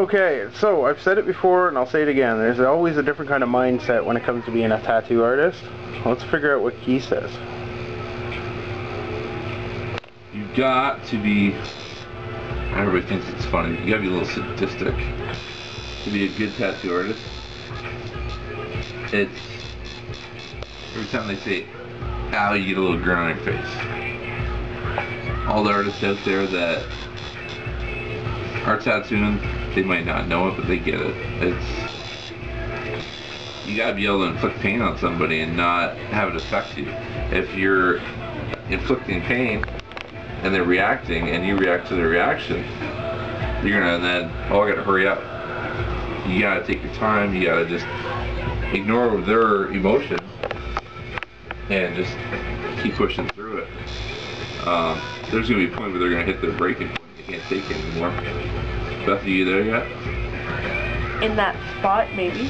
Okay, so I've said it before and I'll say it again. There's always a different kind of mindset when it comes to being a tattoo artist. Let's figure out what Keith says. You got to be, everybody thinks it's funny, you gotta be a little sadistic to be a good tattoo artist. It's, every time they say ow, you get a little grin on your face. All the artists out there that are tattooing, they might not know it, but they get it. It's, you gotta be able to inflict pain on somebody and not have it affect you. If you're inflicting pain and they're reacting and you react to their reaction, you're gonna then, oh, I gotta hurry up. You gotta take your time, you gotta just ignore their emotions and just keep pushing through it. There's gonna be a point where they're gonna hit their breaking point. They can't take it anymore. Beth, are you there yet? In that spot, maybe.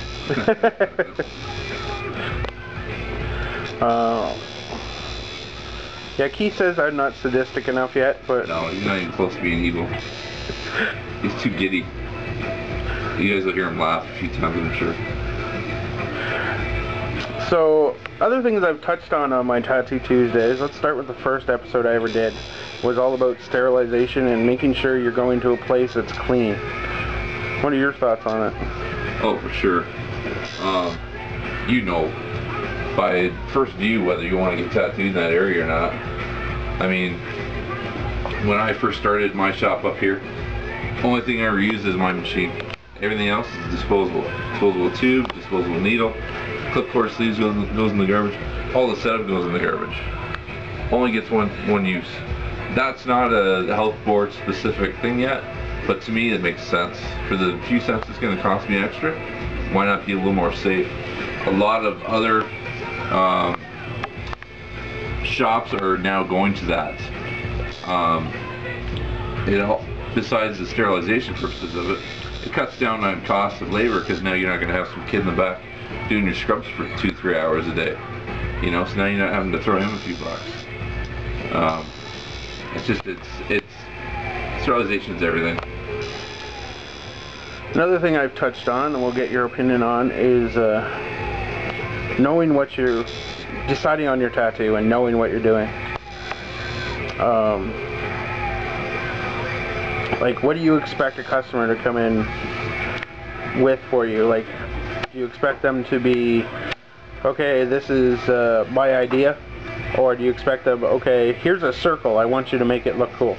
Yeah, Keith says I'm not sadistic enough yet, but... No, he's not even close to being evil. He's too giddy. You guys will hear him laugh a few times, I'm sure. So, other things I've touched on my Tattoo Tuesdays, let's start with the first episode I ever did, was all about sterilization and making sure you're going to a place that's clean. What are your thoughts on it? Oh, for sure. You know, by first view, whether you want to get tattooed in that area or not. I mean, when I first started my shop up here, only thing I ever used is my machine. Everything else is disposable. Disposable tube, disposable needle, clipboard sleeves goes in the garbage. All the setup goes in the garbage. Only gets one use. That's not a health board specific thing yet, but to me it makes sense. For the few cents it's going to cost me extra, why not be a little more safe? A lot of other shops are now going to that. Besides the sterilization purposes of it, it cuts down on cost of labor because now you're not going to have some kid in the back doing your scrubs for 2-3 hours a day. You know, so now you're not having to throw him a few bucks. It's sterilization's everything. Another thing I've touched on, and we'll get your opinion on, is knowing what you're, deciding on your tattoo and knowing what you're doing. Like, what do you expect a customer to come in with for you? Like, do you expect them to be, okay, this is my idea? Or do you expect them, okay, here's a circle, I want you to make it look cool?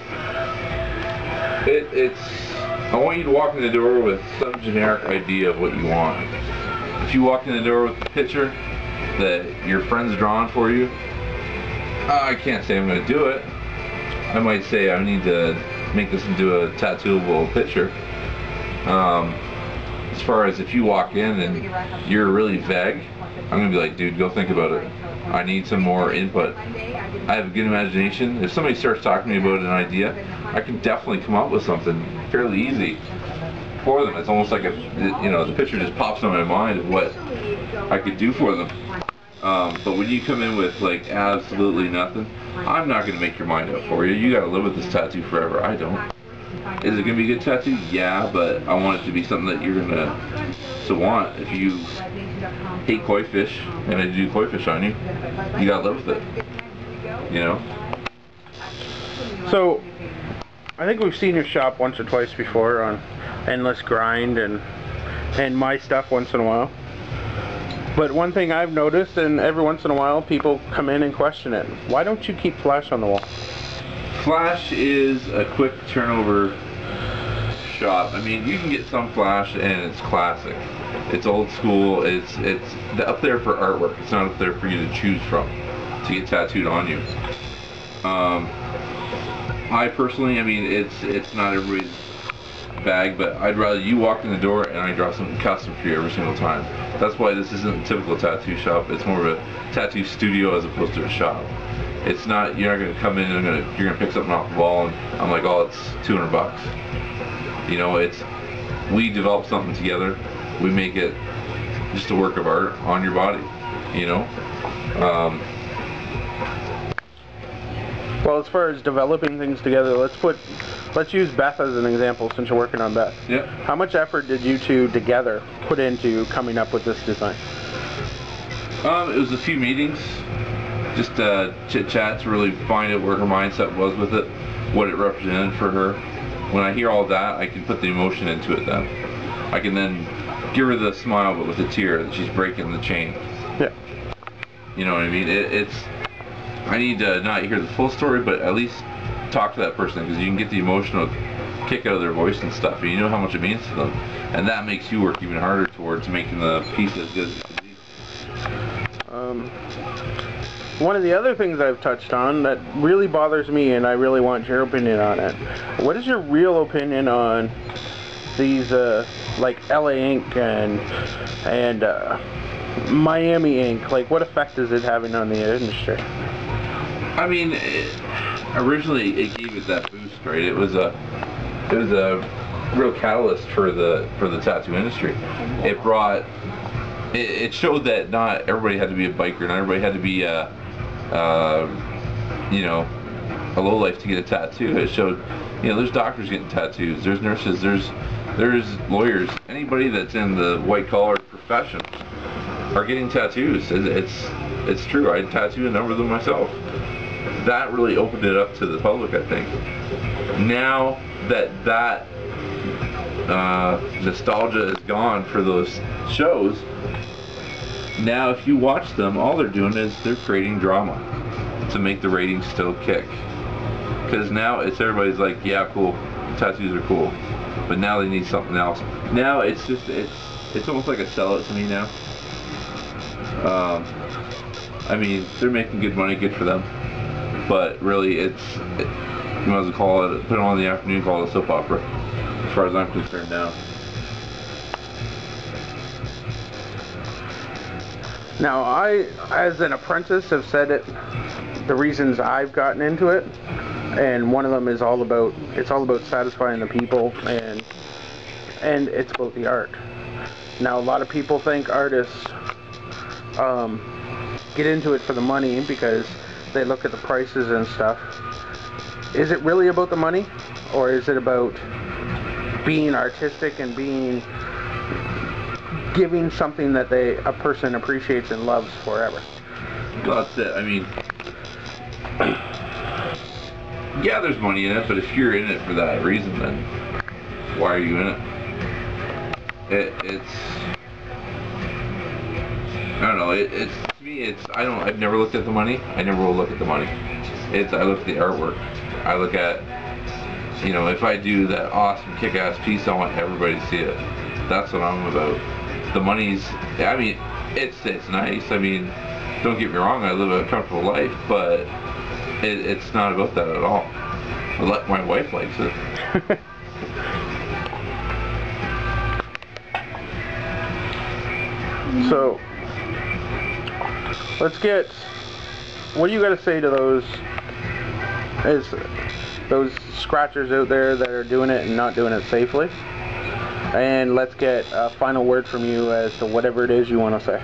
I want you to walk in the door with some generic idea of what you want. If you walk in the door with a picture that your friend's drawn for you, I can't say I'm going to do it. I might say I need to make this into a tattooable picture. As far as if you walk in and you're really vague, I'm going to be like, dude, go think about it. I need some more input. I have a good imagination. If somebody starts talking to me about an idea, I can definitely come up with something fairly easy for them. It's almost like the picture just pops in my mind of what I could do for them. But when you come in with like absolutely nothing, I'm not going to make your mind up for you. You got to live with this tattoo forever. I don't. Is it going to be a good tattoo? Yeah, but I want it to be something that you're going to want. If you hate koi fish and I do koi fish on you, you got to live with it. You know? So, I think we've seen your shop once or twice before on Endless Grind and my stuff once in a while. But one thing I've noticed, and every once in a while people come in and question it, why don't you keep flash on the wall? Flash is a quick turnover shop. I mean, you can get some flash and it's classic. It's old school. It's up there for artwork. It's not up there for you to choose from to get tattooed on you. I personally, I mean, it's not everybody's bag, but I'd rather you walk in the door and I draw something custom for you every single time. That's why this isn't a typical tattoo shop. It's more of a tattoo studio as opposed to a shop. It's not, you're not going to come in and you're going to pick something off the wall and I'm like, oh, it's 200 bucks. You know, we develop something together. We make it just a work of art on your body, you know. Well, as far as developing things together, let's use Beth as an example since you're working on Beth. Yep. How much effort did you two together put into coming up with this design? It was a few meetings, just chit chat to really find out where her mindset was with it, what it represented for her. When I hear all that, I can put the emotion into it then. I can then give her the smile but with a tear that she's breaking the chain. Yeah. You know what I mean? I need to not hear the full story, but at least talk to that person, because you can get the emotional kick out of their voice and stuff, and you know how much it means to them. And that makes you work even harder towards making the piece as good as it can be. One of the other things I've touched on that really bothers me, and I really want your opinion on it. What is your real opinion on these, like LA Ink and Miami Ink? Like, what effect is it having on the industry? I mean, originally it gave it that boost, right? It was a real catalyst for the tattoo industry. It brought, it showed that not everybody had to be a biker, not everybody had to be a lowlife to get a tattoo. It showed, there's doctors getting tattoos, there's nurses, there's lawyers, anybody that's in the white collar profession are getting tattoos. It's true. I tattooed a number of them myself. That really opened it up to the public, I think. Now that nostalgia is gone for those shows, now if you watch them, all they're doing is they're creating drama to make the ratings still kick. Because now everybody's like, yeah, cool, tattoos are cool, but now they need something else. Now it's almost like a sellout to me now. I mean, they're making good money, good for them. But really, you might as well put it on in the afternoon, call it a soap opera, as far as I'm concerned now. Now, I, as an apprentice, have said it, the reasons I've gotten into it, and one of them is all about satisfying the people, and it's about the art. Now, a lot of people think artists get into it for the money because they look at the prices and stuff. Is it really about the money, or is it about being artistic and giving something that a person appreciates and loves forever? Well, that's it. I mean, yeah, there's money in it, but if you're in it for that reason, then why are you in it? I don't know. To me, I've never looked at the money. I never will look at the money. I look at the artwork. I look at, if I do that awesome kick-ass piece, I want everybody to see it. That's what I'm about. The money's, I mean, it's nice. I mean, don't get me wrong, I live a comfortable life, but it's not about that at all. My wife likes it. So, what do you got to say to those scratchers out there that are doing it and not doing it safely? And let's get a final word from you as to whatever it is you want to say.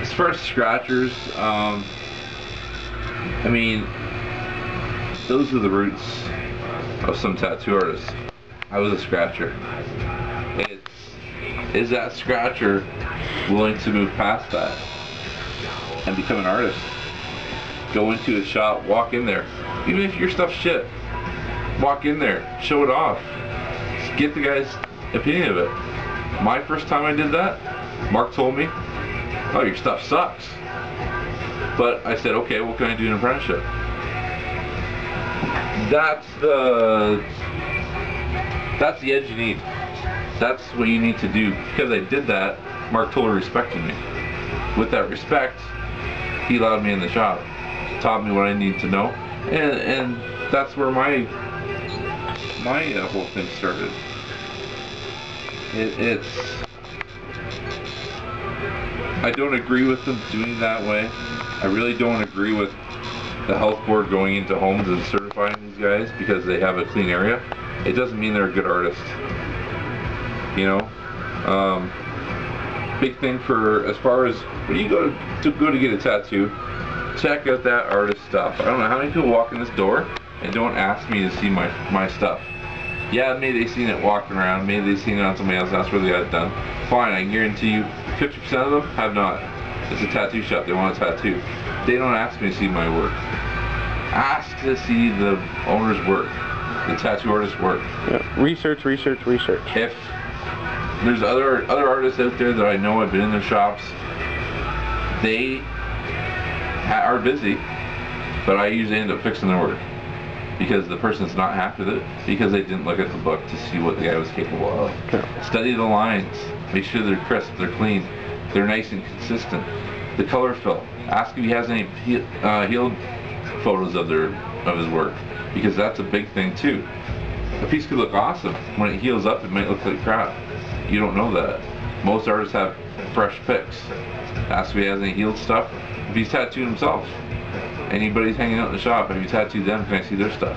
As far as scratchers, I mean, those are the roots of some tattoo artists. I was a scratcher. Is that scratcher willing to move past that and become an artist? Go into a shop, walk in there, even if your stuff's shit, walk in there, show it off, get the guy's opinion of it. My first time I did that, Mark told me, oh, your stuff sucks. But I said, okay, what can I do in an apprenticeship? That's the edge you need. That's what you need to do. Because I did that, Mark totally respected me. With that respect, he allowed me in the shop, taught me what I need to know, and that's where my whole thing started. I don't agree with them doing that way. I really don't agree with the health board going into homes and certifying these guys because they have a clean area. It doesn't mean they're a good artist. Big thing for as far as when you go to get a tattoo, check out that artist stuff. I don't know how many people walk in this door and don't ask me to see my stuff. Yeah, maybe they've seen it walking around, maybe they've seen it on somebody else, that's where they got it done. Fine, I guarantee you 50% of them have not. It's a tattoo shop, they want a tattoo. They don't ask me to see my work. Ask to see the owner's work, the tattoo artist's work. Yeah. Research. If there's other artists out there that I know, I've been in their shops, they are busy, but I usually end up fixing their work because the person's not happy with it because they didn't look at the book to see what the guy was capable of. Okay. Study the lines, make sure they're crisp, they're clean, they're nice and consistent. The color fill. Ask if he has any healed photos of his work, because that's a big thing too. A piece could look awesome. When it heals up, it might look like crap. You don't know that. Most artists have fresh pics. Ask if he has any healed stuff. If he's tattooed himself. Anybody's hanging out in the shop, have you tattooed them? Can I see their stuff?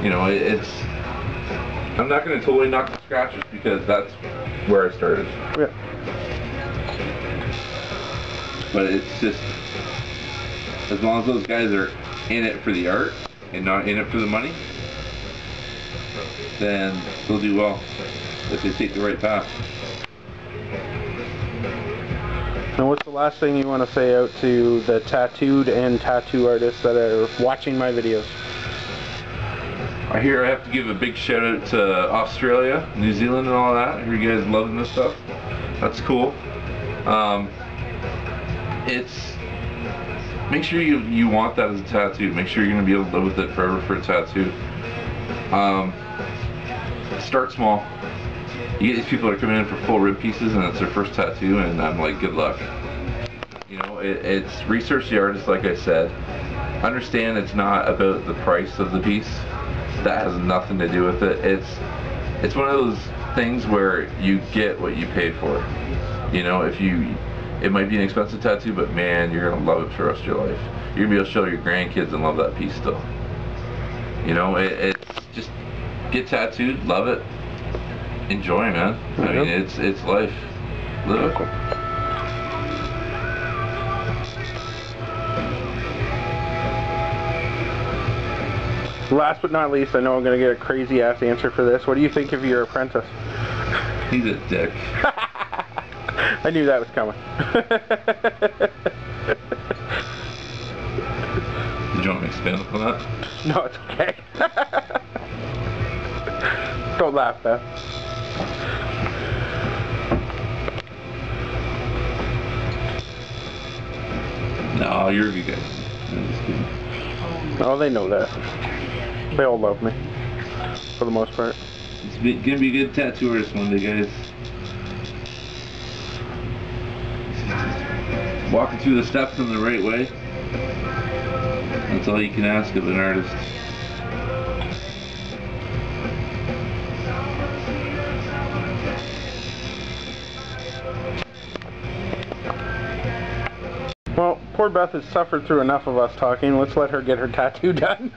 You know, it's... I'm not going to totally knock the scratches because that's where I started. Yeah. But it's just... as long as those guys are in it for the art and not in it for the money, then they'll do well if they take the right path. And what's the last thing you want to say out to the tattooed and tattoo artists that are watching my videos? I hear I have to give a big shout out to Australia, New Zealand and all that. I hear you guys loving this stuff. That's cool. It's... make sure you want that as a tattoo. Make sure you're going to be able to live with it forever for a tattoo. Start small. You get these people that are coming in for full rib pieces and it's their first tattoo, and I'm like, good luck. You know, it's research the artist, like I said. Understand it's not about the price of the piece. That has nothing to do with it. It's one of those things where you get what you pay for. You know, it might be an expensive tattoo, but man, you're gonna love it for the rest of your life. You're gonna be able to show your grandkids and love that piece still. You know, it's just get tattooed, love it, enjoy, man. I mean, it's life. Live it. Last but not least, I know I'm going to get a crazy ass answer for this. What do you think of your apprentice? He's a dick. I knew that was coming. Did you want me to expand upon that? No, it's okay. Don't laugh, Beth. No, you're a good guy. I'm just kidding. Oh, they know that. They all love me, for the most part. It's gonna be a good tattoo artist one day, guys. Walking through the steps in the right way. That's all you can ask of an artist. Well, poor Beth has suffered through enough of us talking. Let's let her get her tattoo done.